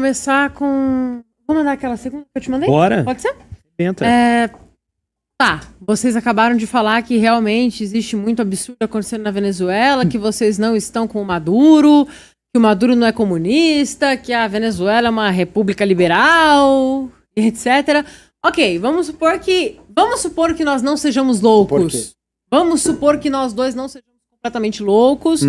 começar com... Vou mandar aquela segunda que eu te mandei? Bora. Pode ser? Entra. Tá, vocês acabaram de falar que realmente existe muito absurdo acontecendo na Venezuela, que vocês não estão com o Maduro, que o Maduro não é comunista, que a Venezuela é uma república liberal, etc. Ok, vamos supor que nós não sejamos loucos. Vamos supor que nós dois não sejamos completamente loucos,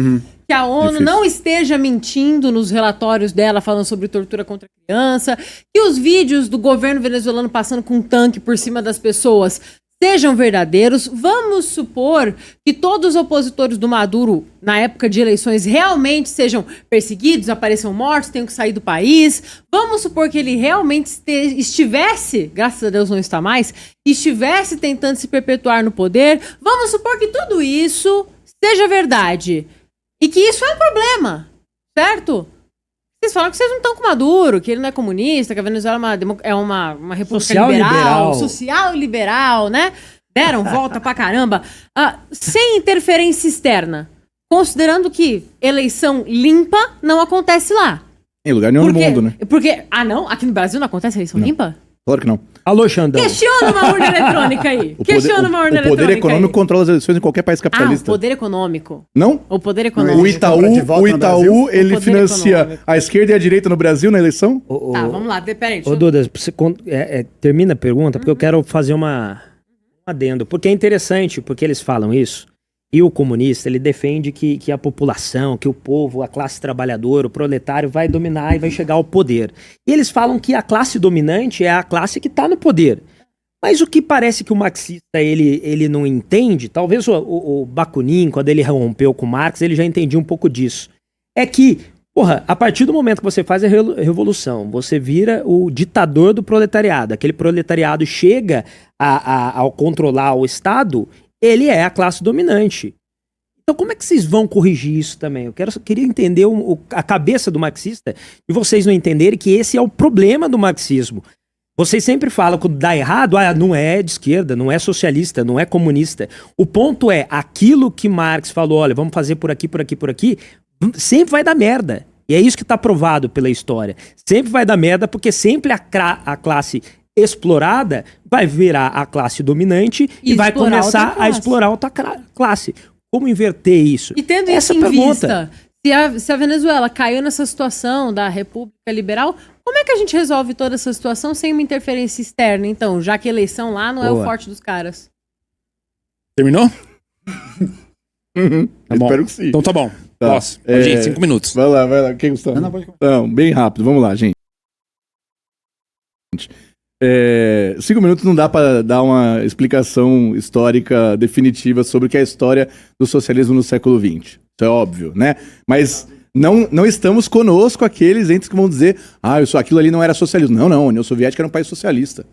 que a ONU não esteja mentindo nos relatórios dela falando sobre tortura contra criança, que os vídeos do governo venezuelano passando com um tanque por cima das pessoas sejam verdadeiros. Vamos supor que todos os opositores do Maduro, na época de eleições, realmente sejam perseguidos, apareçam mortos, tenham que sair do país. Vamos supor que ele realmente estivesse, graças a Deus não está mais, estivesse tentando se perpetuar no poder. Vamos supor que tudo isso seja verdade. E que isso é um problema, certo? Vocês falam que vocês não estão com Maduro, que ele não é comunista, que a Venezuela é uma república social liberal, né? Deram volta pra caramba. Sem interferência externa, considerando que eleição limpa não acontece lá. Em lugar nenhum do mundo, né? Porque, não? Aqui no Brasil não acontece eleição limpa? Claro que não. Alô, Xandão. Questiona uma urna eletrônica aí. O poder econômico controla as eleições em qualquer país capitalista. O poder econômico. Não? O poder econômico. O Itaú ele financia a esquerda e a direita no Brasil na eleição? Tá, vamos lá. Peraí. Ô, Duda, termina a pergunta, porque eu quero fazer um adendo. Porque é interessante, porque eles falam isso. E o comunista, ele defende que a população, que o povo, a classe trabalhadora, o proletário vai dominar e vai chegar ao poder. E eles falam que a classe dominante é a classe que está no poder. Mas o que parece que o marxista ele não entende, talvez o Bakunin, quando ele rompeu com Marx, ele já entendia um pouco disso. É que, a partir do momento que você faz a revolução, você vira o ditador do proletariado. Aquele proletariado chega ao controlar o Estado, ele é a classe dominante. Então como é que vocês vão corrigir isso também? Eu queria entender a cabeça do marxista e vocês não entenderem que esse é o problema do marxismo. Vocês sempre falam que dá errado, não é de esquerda, não é socialista, não é comunista. O ponto é, aquilo que Marx falou, olha, vamos fazer por aqui, sempre vai dar merda. E é isso que está provado pela história. Sempre vai dar merda porque sempre a classe explorada vai virar a classe dominante e vai começar a explorar outra classe. Como inverter isso? E tendo isso em vista, se a Venezuela caiu nessa situação da República Liberal, como é que a gente resolve toda essa situação sem uma interferência externa, então, já que a eleição lá não é o forte dos caras? Terminou? Tá bom. Espero que sim. Então tá bom. Posso? Gente, 5 minutos. Vai lá. O que, Gustavo? Não, bem rápido. Vamos lá, gente. 5 minutos não dá para dar uma explicação histórica definitiva sobre o que é a história do socialismo no século XX. Isso é óbvio, né? Mas não estamos conosco aqueles entes que vão dizer aquilo ali não era socialismo. Não, a União Soviética era um país socialista.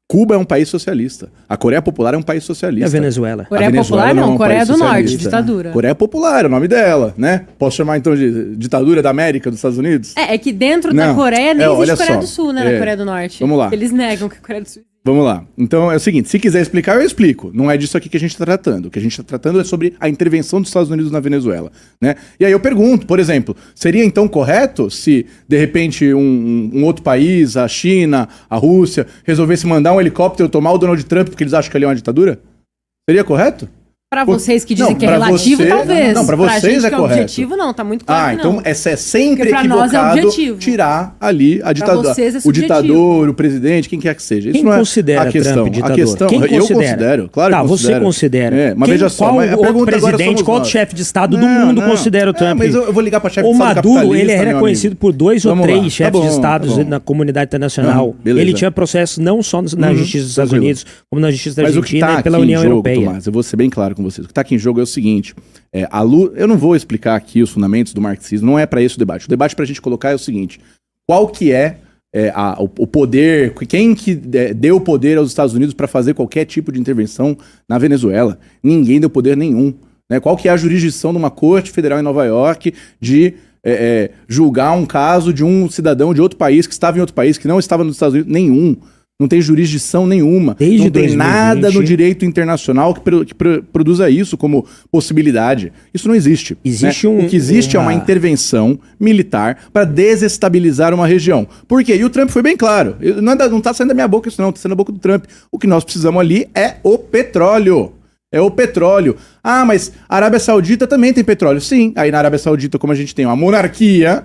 Cuba é um país socialista. A Coreia Popular é um país socialista. E a Venezuela? Coreia Popular não, Coreia do Norte, ditadura. Coreia Popular, é o nome dela, né? Posso chamar então de ditadura da América, dos Estados Unidos? É que dentro da Coreia nem existe Coreia do Sul, né? Na Coreia do Norte. Vamos lá. Eles negam que a Coreia do Sul... Vamos lá. Então é o seguinte, se quiser explicar, eu explico. Não é disso aqui que a gente está tratando. O que a gente está tratando é sobre a intervenção dos Estados Unidos na Venezuela, né? E aí eu pergunto, por exemplo, seria então correto se, de repente, um outro país, a China, a Rússia, resolvesse mandar um helicóptero tomar o Donald Trump porque eles acham que ele é uma ditadura? Seria correto? Pra vocês que dizem que é relativo, talvez. Não, pra vocês é correto. Objetivo, não, tá muito claro. Então é sempre equivocado tirar ali a ditadura. O ditador, o presidente, quem quer que seja. Isso quem não é considera a questão. Trump ditador? A questão, quem eu considero, claro que considero. Você considera. Mas veja só, qual outro presidente, qual outro chefe de Estado do mundo considera o Trump? Mas eu vou ligar pra chefe de Estado capitalista. O Maduro, ele é reconhecido por 2 ou 3 chefes de Estados na comunidade internacional. Ele tinha processos não só na justiça dos Estados Unidos, como na justiça da Argentina e pela União Europeia. Mas eu vou ser bem claro com vocês. O que está aqui em jogo é o seguinte, eu não vou explicar aqui os fundamentos do marxismo, não é para esse o debate. O debate para a gente colocar é o seguinte, qual que o poder, quem que deu poder aos Estados Unidos para fazer qualquer tipo de intervenção na Venezuela? Ninguém deu poder nenhum. Né? Qual que é a jurisdição de uma corte federal em Nova York de julgar um caso de um cidadão de outro país que estava em outro país, que não estava nos Estados Unidos? Nenhum. Não tem jurisdição nenhuma. Desde não tem 2020. nada no direito internacional que produza isso como possibilidade. Isso não existe. Existe O que existe é uma intervenção militar para desestabilizar uma região. Por quê? E o Trump foi bem claro. Não está saindo da minha boca isso não, está saindo da boca do Trump. O que nós precisamos ali é o petróleo. É o petróleo. Ah, mas a Arábia Saudita também tem petróleo. Sim, aí na Arábia Saudita, como a gente tem uma monarquia,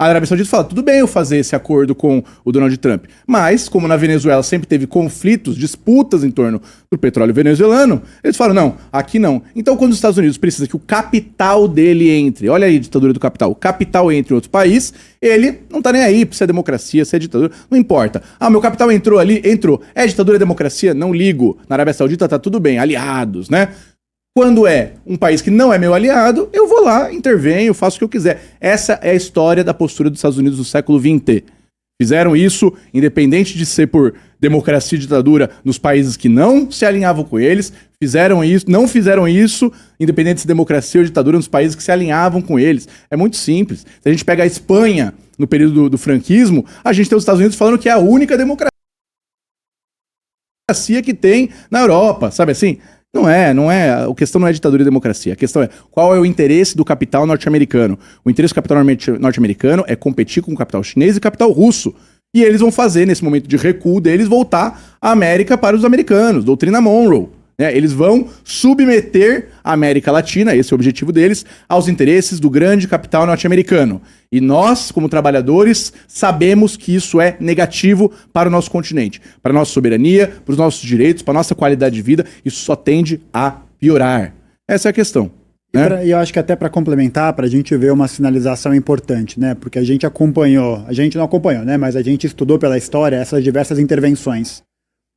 a Arábia Saudita fala, tudo bem eu fazer esse acordo com o Donald Trump. Mas, como na Venezuela sempre teve conflitos, disputas em torno do petróleo venezuelano, eles falam, não, aqui não. Então, quando os Estados Unidos precisam que o capital dele entre, olha aí a ditadura do capital, o capital entre em outro país, ele não tá nem aí se é democracia, se é ditadura, não importa. Ah, meu capital entrou ali, entrou. É ditadura, é democracia? Não ligo. Na Arábia Saudita tá tudo bem, aliados, né? Quando é um país que não é meu aliado, eu vou lá, intervenho, faço o que eu quiser. Essa é a história da postura dos Estados Unidos do século XX. Fizeram isso, independente de ser por democracia e ditadura, nos países que não se alinhavam com eles. Fizeram isso, não fizeram isso, independente de ser democracia ou ditadura, nos países que se alinhavam com eles. É muito simples. Se a gente pega a Espanha, no período do franquismo, a gente tem os Estados Unidos falando que é a única democracia que tem na Europa, sabe assim? Não é. A questão não é ditadura e democracia. A questão é qual é o interesse do capital norte-americano. O interesse do capital norte-americano é competir com o capital chinês e capital russo. E eles vão fazer, nesse momento de recuo deles, voltar a América para os americanos. Doutrina Monroe. Né? Eles vão submeter a América Latina, esse é o objetivo deles, aos interesses do grande capital norte-americano. E nós, como trabalhadores, sabemos que isso é negativo para o nosso continente, para a nossa soberania, para os nossos direitos, para a nossa qualidade de vida. Isso só tende a piorar. Essa é a questão. Né? E eu acho que até para complementar, para a gente ver uma sinalização importante, né? Porque a gente não acompanhou, né? Mas a gente estudou pela história essas diversas intervenções.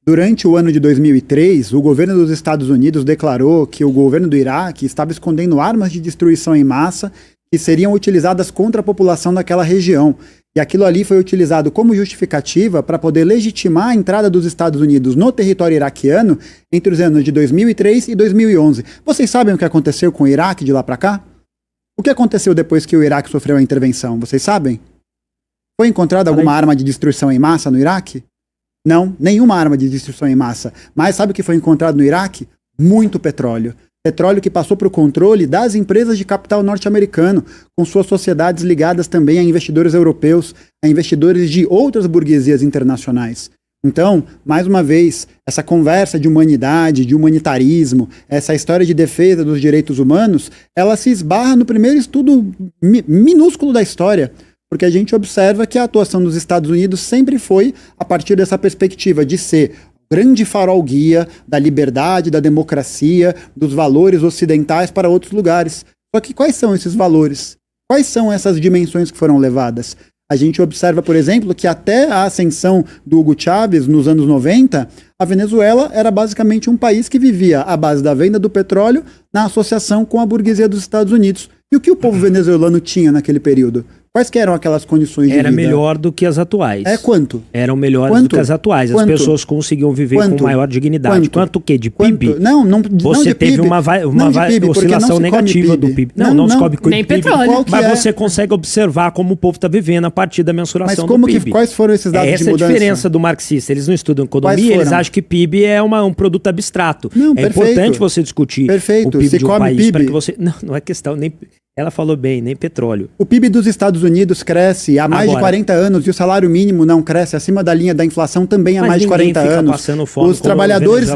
Durante o ano de 2003, o governo dos Estados Unidos declarou que o governo do Iraque estava escondendo armas de destruição em massa que seriam utilizadas contra a população daquela região. E aquilo ali foi utilizado como justificativa para poder legitimar a entrada dos Estados Unidos no território iraquiano entre os anos de 2003 e 2011. Vocês sabem o que aconteceu com o Iraque de lá para cá? O que aconteceu depois que o Iraque sofreu a intervenção? Vocês sabem? Foi encontrada alguma arma de destruição em massa no Iraque? Não, nenhuma arma de destruição em massa. Mas sabe o que foi encontrado no Iraque? Muito petróleo. Petróleo que passou para o controle das empresas de capital norte-americano, com suas sociedades ligadas também a investidores europeus, a investidores de outras burguesias internacionais. Então, mais uma vez, essa conversa de humanidade, de humanitarismo, essa história de defesa dos direitos humanos, ela se esbarra no primeiro estudo minúsculo da história, porque a gente observa que a atuação dos Estados Unidos sempre foi a partir dessa perspectiva de ser grande farol guia da liberdade, da democracia, dos valores ocidentais para outros lugares. Só que quais são esses valores? Quais são essas dimensões que foram levadas? A gente observa, por exemplo, que até a ascensão do Hugo Chávez nos anos 90, a Venezuela era basicamente um país que vivia à base da venda do petróleo na associação com a burguesia dos Estados Unidos. E o que o povo venezuelano tinha naquele período? Quais que eram aquelas condições de vida? Era melhor do que as atuais. Quanto? Eram melhores do que as atuais. As pessoas conseguiam viver com maior dignidade. Quanto o quê? De PIB? Não Você teve uma oscilação negativa do PIB. Não se cobre nem PIB. petróleo. Mas você consegue observar como o povo está vivendo a partir da mensuração do PIB. Quais foram esses dados de mudança? Essa é a diferença do marxista. Eles não estudam economia, eles acham que PIB é um produto abstrato. É importante você discutir o PIB de um país para que você... Não é questão... Ela falou bem, nem petróleo. O PIB dos Estados Unidos cresce há mais de 40 anos e o salário mínimo não cresce acima da linha da inflação também há mais de 40 anos. Os trabalhadores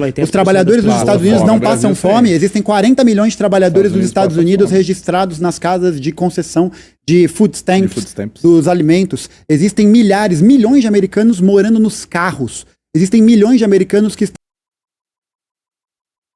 dos Estados Unidos não passam fome. Existem 40 milhões de trabalhadores dos Estados Unidos registrados nas casas de concessão de food stamps, dos alimentos. Existem milhões de americanos morando nos carros. Existem milhões de americanos que estão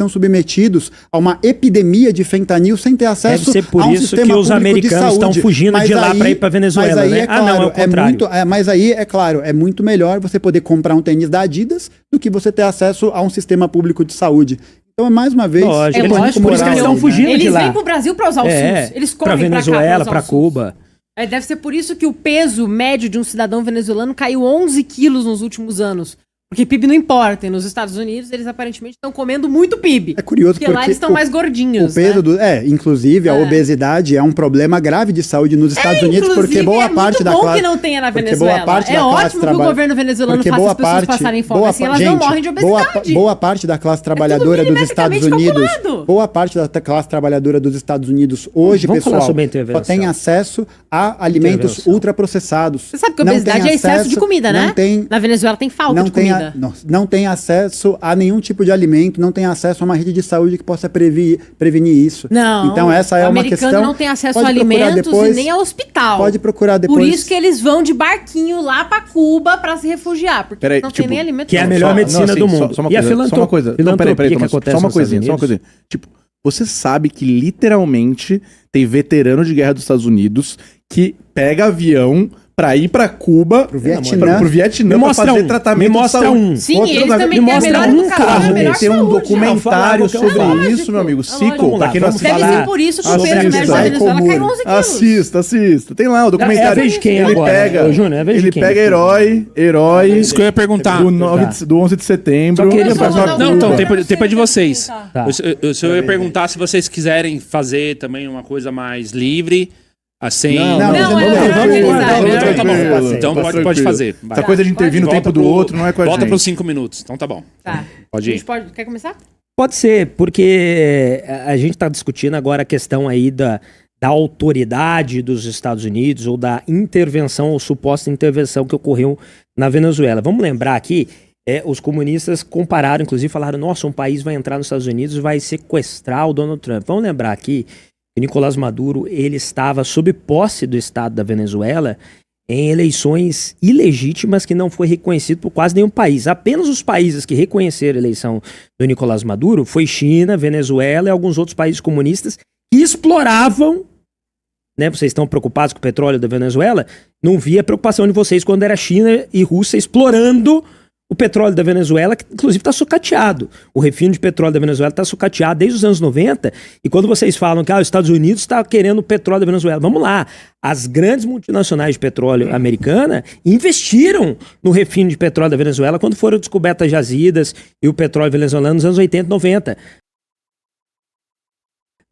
submetidos a uma epidemia de fentanil sem ter acesso a um sistema público de saúde. Deve ser por isso que os americanos estão fugindo de lá para ir para Venezuela, né? Não, é o contrário. Mas aí, é claro, é muito melhor você poder comprar um tênis da Adidas do que você ter acesso a um sistema público de saúde. Então, mais uma vez... Lógico, por isso que eles estão fugindo de lá. Eles vêm para o Brasil para usar o SUS. Eles correm para Venezuela, para Cuba. Deve ser por isso que o peso médio de um cidadão venezuelano caiu 11 quilos nos últimos anos. Porque PIB não importa. E nos Estados Unidos, eles aparentemente estão comendo muito PIB. É curioso porque lá eles estão mais gordinhos. O peso inclusive, a obesidade é um problema grave de saúde nos Estados Unidos, porque boa parte da classe... É muito bom que não tenha na Venezuela. É ótimo que o governo venezuelano faça as pessoas passarem fome. Assim, elas não morrem de obesidade. Boa parte da classe trabalhadora dos Estados Unidos... Boa parte da classe trabalhadora dos Estados Unidos hoje, pessoal, só tem acesso a alimentos ultraprocessados. Você sabe que a obesidade é excesso de comida, né? Na Venezuela tem falta de comida. Não tem acesso a nenhum tipo de alimento, não tem acesso a uma rede de saúde que possa prevenir isso. Não, então essa é uma questão... O americano não tem acesso a alimentos depois, e nem a hospital. Pode procurar depois. Por isso que eles vão de barquinho lá pra Cuba pra se refugiar, porque não tem nem alimento. Que é a melhor medicina do mundo. Só uma coisa. Não, peraí, só uma coisinha. Tipo, você sabe que literalmente tem veterano de guerra dos Estados Unidos que pega avião pra ir pra Cuba, pro Vietnã pra fazer tratamento. Me mostra um. Sim, eles também têm a melhor educação, tem um documentário sobre isso, meu amigo. Cico, pra quem não assistiu. Deve ser por isso que o peso médio da Venezuela caiu 11 quilos. Assista. Tem lá o documentário. É a vez de quem ele agora? Pega, Júnior, ele pega herói. Isso que eu ia perguntar. Do 11 de setembro. Não, então, tempo é de vocês. Eu ia perguntar se vocês quiserem fazer também uma coisa mais livre. Assim. Então pode fazer. Essa coisa de intervir no tempo do outro não é com a gente. Volta pros 5 minutos. Então tá bom. Tá. Pode ir. Quer começar? Pode ser, porque a gente está discutindo agora a questão aí da autoridade dos Estados Unidos ou da intervenção ou suposta intervenção que ocorreu na Venezuela. Vamos lembrar aqui, os comunistas compararam, inclusive falaram, nossa, um país vai entrar nos Estados Unidos e vai sequestrar o Donald Trump. Vamos lembrar aqui que Nicolás Maduro, ele estava sob posse do Estado da Venezuela em eleições ilegítimas que não foi reconhecido por quase nenhum país. Apenas os países que reconheceram a eleição do Nicolás Maduro foi China, Venezuela e alguns outros países comunistas que exploravam, né? Vocês estão preocupados com o petróleo da Venezuela? Não via preocupação de vocês quando era China e Rússia explorando o petróleo da Venezuela, que inclusive está sucateado. O refino de petróleo da Venezuela está sucateado desde os anos 90. E quando vocês falam que os Estados Unidos está querendo o petróleo da Venezuela, vamos lá. As grandes multinacionais de petróleo americana investiram no refino de petróleo da Venezuela quando foram descobertas jazidas e o petróleo venezuelano nos anos 80 e 90.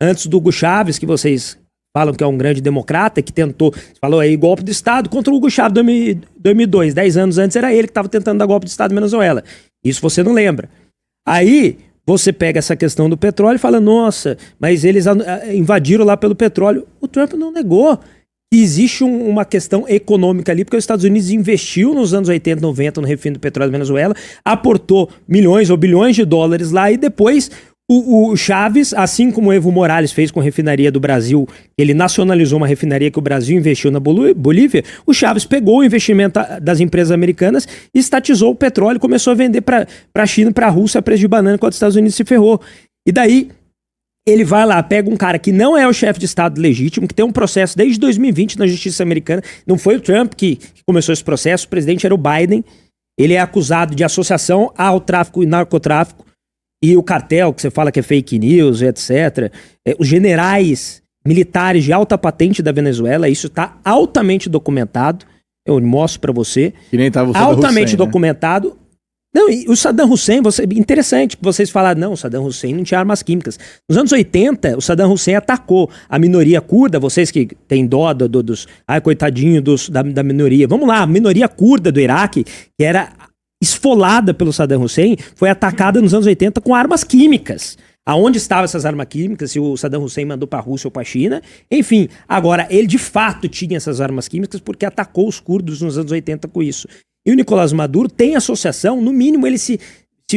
Antes do Hugo Chávez, que vocês falam que é um grande democrata, que tentou, falou aí, golpe de Estado contra o Hugo Chávez em 2002. 10 anos antes era ele que estava tentando dar golpe de Estado na Venezuela. Isso você não lembra. Aí você pega essa questão do petróleo e fala, nossa, mas eles invadiram lá pelo petróleo. O Trump não negou que existe uma questão econômica ali, porque os Estados Unidos investiu nos anos 80, 90 no refino do petróleo da Venezuela, aportou milhões ou bilhões de dólares lá e depois... O Chávez, assim como o Evo Morales fez com a refinaria do Brasil, ele nacionalizou uma refinaria que o Brasil investiu na Bolívia, o Chávez pegou o investimento das empresas americanas e estatizou o petróleo e começou a vender para a China, para a Rússia, a preço de banana, enquanto os Estados Unidos se ferrou. E daí, ele vai lá, pega um cara que não é o chefe de Estado legítimo, que tem um processo desde 2020 na justiça americana, não foi o Trump que começou esse processo, o presidente era o Biden, ele é acusado de associação ao tráfico e narcotráfico, e o cartel, que você fala que é fake news, etc. Os generais militares de alta patente da Venezuela, isso está altamente documentado. Eu mostro para você. Que nem tava o Saddam altamente Hussein, documentado. Né? Não, e o Saddam Hussein, interessante que vocês falaram, não, o Saddam Hussein não tinha armas químicas. Nos anos 80, o Saddam Hussein atacou a minoria curda, vocês que têm dó dos... Ai, coitadinho da minoria. Vamos lá, a minoria curda do Iraque, que era... esfolada pelo Saddam Hussein, foi atacada nos anos 80 com armas químicas. Aonde estavam essas armas químicas, se o Saddam Hussein mandou para a Rússia ou para a China? Enfim, agora, ele de fato tinha essas armas químicas porque atacou os curdos nos anos 80 com isso. E o Nicolás Maduro tem associação, no mínimo ele se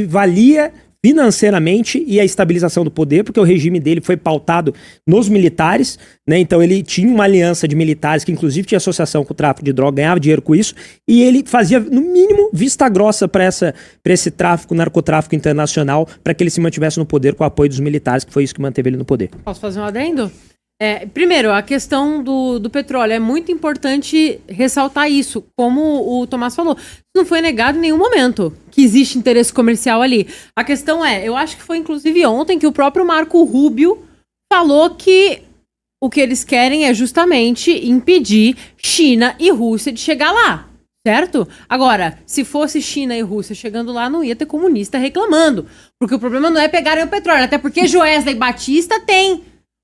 valia financeiramente e a estabilização do poder, porque o regime dele foi pautado nos militares, né? Então ele tinha uma aliança de militares que inclusive tinha associação com o tráfico de droga, ganhava dinheiro com isso, e ele fazia, no mínimo, vista grossa para esse tráfico, narcotráfico internacional, para que ele se mantivesse no poder com o apoio dos militares, que foi isso que manteve ele no poder. Posso fazer um adendo? Primeiro, a questão do petróleo. É muito importante ressaltar isso. Como o Tomás falou, não foi negado em nenhum momento que existe interesse comercial ali. A questão eu acho que foi inclusive ontem que o próprio Marco Rubio falou que o que eles querem é justamente impedir China e Rússia de chegar lá. Certo? Agora, se fosse China e Rússia chegando lá, não ia ter comunista reclamando. Porque o problema não é pegarem o petróleo. Até porque Joesley Batista tem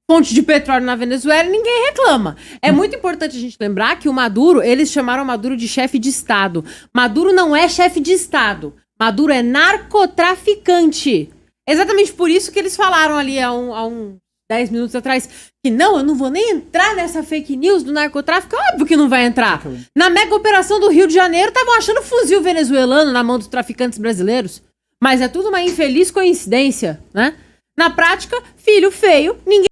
fonte de petróleo na Venezuela e ninguém reclama. É muito importante a gente lembrar que o Maduro, eles chamaram o Maduro de chefe de Estado. Maduro não é chefe de Estado. Maduro é narcotraficante. Exatamente por isso que eles falaram ali há uns 10 minutos atrás que não, eu não vou nem entrar nessa fake news do narcotráfico. Óbvio que não vai entrar. Na mega operação do Rio de Janeiro, estavam achando fuzil venezuelano na mão dos traficantes brasileiros. Mas é tudo uma infeliz coincidência, né? Na prática, filho feio, ninguém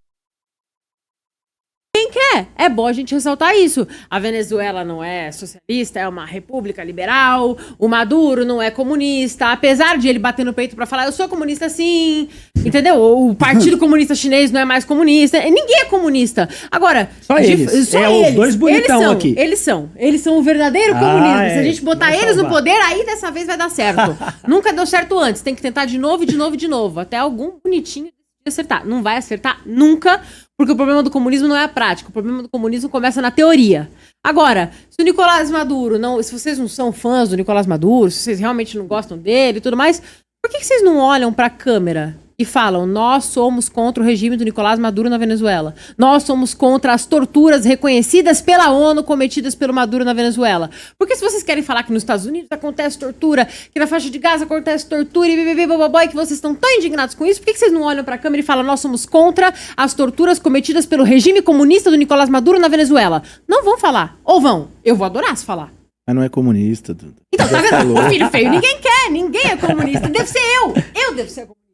quer. É bom a gente ressaltar isso. A Venezuela não é socialista, é uma república liberal. O Maduro não é comunista. Apesar de ele bater no peito pra falar, eu sou comunista sim. Entendeu? O Partido Comunista Chinês não é mais comunista. Ninguém é comunista. Agora, só eles. Os dois bonitão aqui. Eles são o verdadeiro comunismo. Se a gente botar eles no poder, aí dessa vez vai dar certo. Nunca deu certo antes. Tem que tentar de novo, de novo, de novo. Até algum bonitinho acertar. Não vai acertar nunca, porque o problema do comunismo não é a prática. O problema do comunismo começa na teoria. Agora, se o Nicolás Maduro se vocês não são fãs do Nicolás Maduro, se vocês realmente não gostam dele e tudo mais, por que vocês não olham pra câmera e falam, nós somos contra o regime do Nicolás Maduro na Venezuela. Nós somos contra as torturas reconhecidas pela ONU cometidas pelo Maduro na Venezuela. Porque se vocês querem falar que nos Estados Unidos acontece tortura, que na faixa de Gaza acontece tortura e que vocês estão tão indignados com isso, por que vocês não olham pra câmera e falam, nós somos contra as torturas cometidas pelo regime comunista do Nicolás Maduro na Venezuela? Não vão falar. Ou vão? Eu vou adorar se falar. Mas não é comunista, Duda. Então, tá vendo? O filho feio ninguém quer, ninguém é comunista. Deve ser eu. Eu devo ser comunista.